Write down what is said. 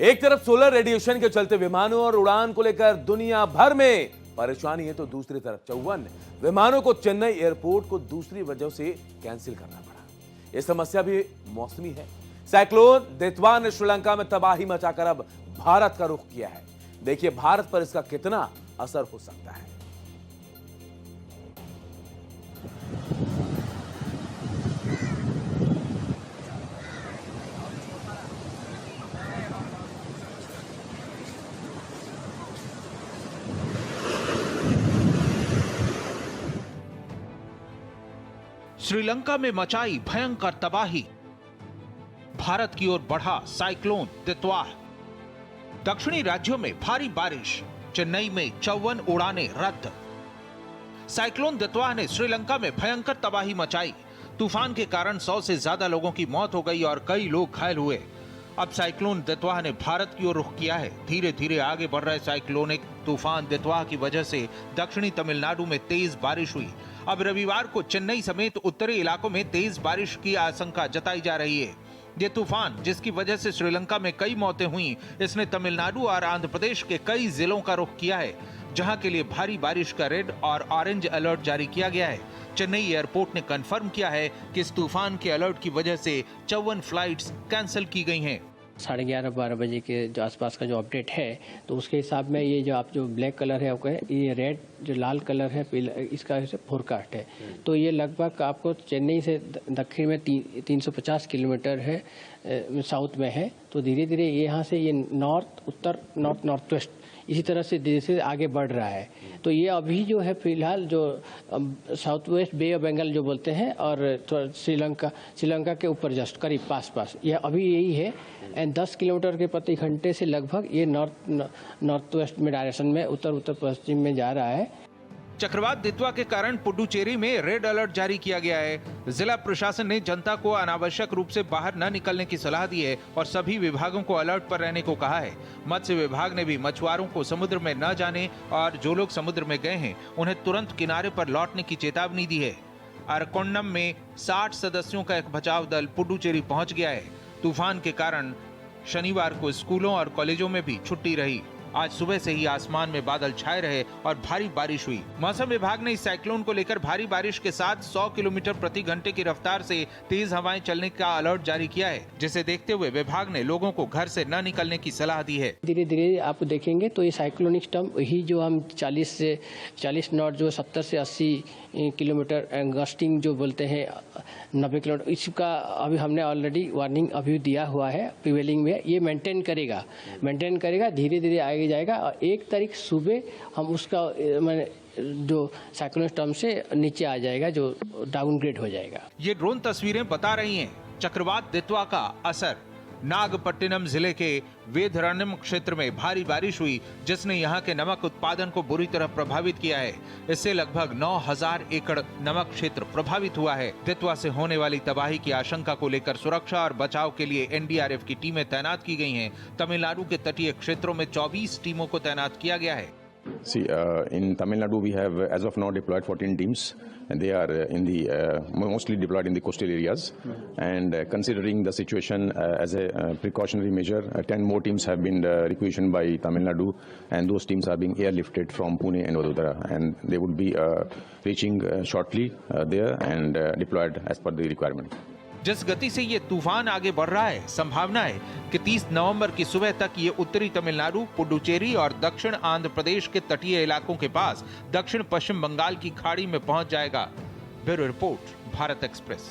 एक तरफ solar radiation के चलते विमानों और उड़ान को लेकर दुनिया भर में परेशानी है, तो दूसरी तरफ 54 विमानों को चेन्नई एयरपोर्ट को दूसरी वजह से कैंसिल करना पड़ा। यह समस्या भी मौसमी है। साइक्लोन दितवा ने श्रीलंका में तबाही मचाकर अब भारत का रुख किया है। देखिए भारत पर इसका कितना असर हो सकता है। श्रीलंका में मचाई भयंकर तबाही, भारत की ओर बढ़ा साइक्लोन दितवा। दक्षिणी राज्यों में भारी बारिश, चेन्नई में 54 उड़ानें रद्द। साइक्लोन दितवा ने श्रीलंका में भयंकर तबाही मचाई। तूफान के कारण 100 से ज्यादा लोगों की मौत हो गई और कई लोग घायल हुए। अब साइक्लोन दितवा ने भारत की ओर रुख किया है। धीरे धीरे आगे बढ़ रहे साइक्लोनिक तूफान दितवा की वजह से दक्षिणी तमिलनाडु में तेज बारिश हुई। अब रविवार को चेन्नई समेत उत्तरी इलाकों में तेज बारिश की आशंका जताई जा रही है। ये तूफान, जिसकी वजह से श्रीलंका में कई मौतें हुई, इसने तमिलनाडु और आंध्र प्रदेश के कई जिलों का रुख किया है, जहां के लिए भारी बारिश का रेड और ऑरेंज अलर्ट जारी किया गया है। चेन्नई एयरपोर्ट ने कंफर्म किया है कि इस तूफान के अलर्ट की वजह से 54 फ्लाइट्स कैंसिल की गई हैं। 11:30-12 बजे के जो आसपास का जो अपडेट है, तो उसके हिसाब में ये जो आप जो ब्लैक कलर है आपको, ये रेड जो लाल कलर है इसका फोरकास्ट है। तो ये लगभग आपको चेन्नई से दक्षिण में 350 किलोमीटर है, साउथ में है। तो धीरे धीरे यहाँ से ये नॉर्थ वेस्ट इसी तरह से धीरे से आगे बढ़ रहा है। तो ये अभी जो है फिलहाल जो south west bay of Bengal जो बोलते हैं, और श्रीलंका के ऊपर जस्ट करीब पास ये अभी यही है। एंड 10 किलोमीटर के प्रति घंटे से लगभग ये नॉर्थ वेस्ट में डायरेक्शन में उत्तर पश्चिम में जा रहा है। चक्रवात दितवा के कारण पुडुचेरी में रेड अलर्ट जारी किया गया है। जिला प्रशासन ने जनता को अनावश्यक रूप से बाहर न निकलने की सलाह दी है और सभी विभागों को अलर्ट पर रहने को कहा है। मत्स्य विभाग ने भी मछुआरों को समुद्र में न जाने और जो लोग समुद्र में गए हैं उन्हें तुरंत किनारे पर लौटने की चेतावनी दी है। अरकोंडम में 60 सदस्यों का एक बचाव दल पुडुचेरी पहुंच गया है। तूफान के कारण शनिवार को स्कूलों और कॉलेजों में भी छुट्टी रही। आज सुबह से ही आसमान में बादल छाए रहे और भारी बारिश हुई। मौसम विभाग ने इस साइक्लोन को लेकर भारी बारिश के साथ 100 किलोमीटर प्रति घंटे की रफ्तार से तेज हवाएं चलने का अलर्ट जारी किया है, जिसे देखते हुए विभाग ने लोगों को घर से न निकलने की सलाह दी है। धीरे धीरे आप देखेंगे तो ये साइक्लोनिक स्टर्म ही जो हम 40 नॉट जो 70 से 80 किलोमीटर गस्टिंग जो बोलते हैं 90 किलोमीटर, इसका अभी हमने ऑलरेडी वार्निंग अभी दिया हुआ है प्रिवेलिंग में। ये मेंटेन करेगा धीरे धीरे आगे जाएगा और 1 तारीख सुबह हम उसका जो साइक्लोनिक स्टर्म से नीचे आ जाएगा, जो डाउनग्रेड हो जाएगा। ये ड्रोन तस्वीरें बता रही हैं चक्रवात दितवा का असर। नागपट्टिनम जिले के वेदरनम क्षेत्र में भारी बारिश हुई, जिसने यहां के नमक उत्पादन को बुरी तरह प्रभावित किया है। इससे लगभग 9000 एकड़ नमक क्षेत्र प्रभावित हुआ है। दितवा से होने वाली तबाही की आशंका को लेकर सुरक्षा और बचाव के लिए एनडीआरएफ की टीमें तैनात की गई हैं। तमिलनाडु के तटीय क्षेत्रों में 24 टीमों को तैनात किया गया है। See, in Tamil Nadu we have as of now deployed 14 teams, and they are mostly deployed in the coastal areas. And considering the situation as a precautionary measure, 10 more teams have been requisitioned by Tamil Nadu, and those teams are being airlifted from Pune and Vadodara, and they would be reaching shortly there and deployed as per the requirement. जिस गति से ये तूफान आगे बढ़ रहा है, संभावना है कि 30 नवंबर की सुबह तक ये उत्तरी तमिलनाडु, पुडुचेरी और दक्षिण आंध्र प्रदेश के तटीय इलाकों के पास दक्षिण पश्चिम बंगाल की खाड़ी में पहुंच जाएगा। Bureau report, Bharat express.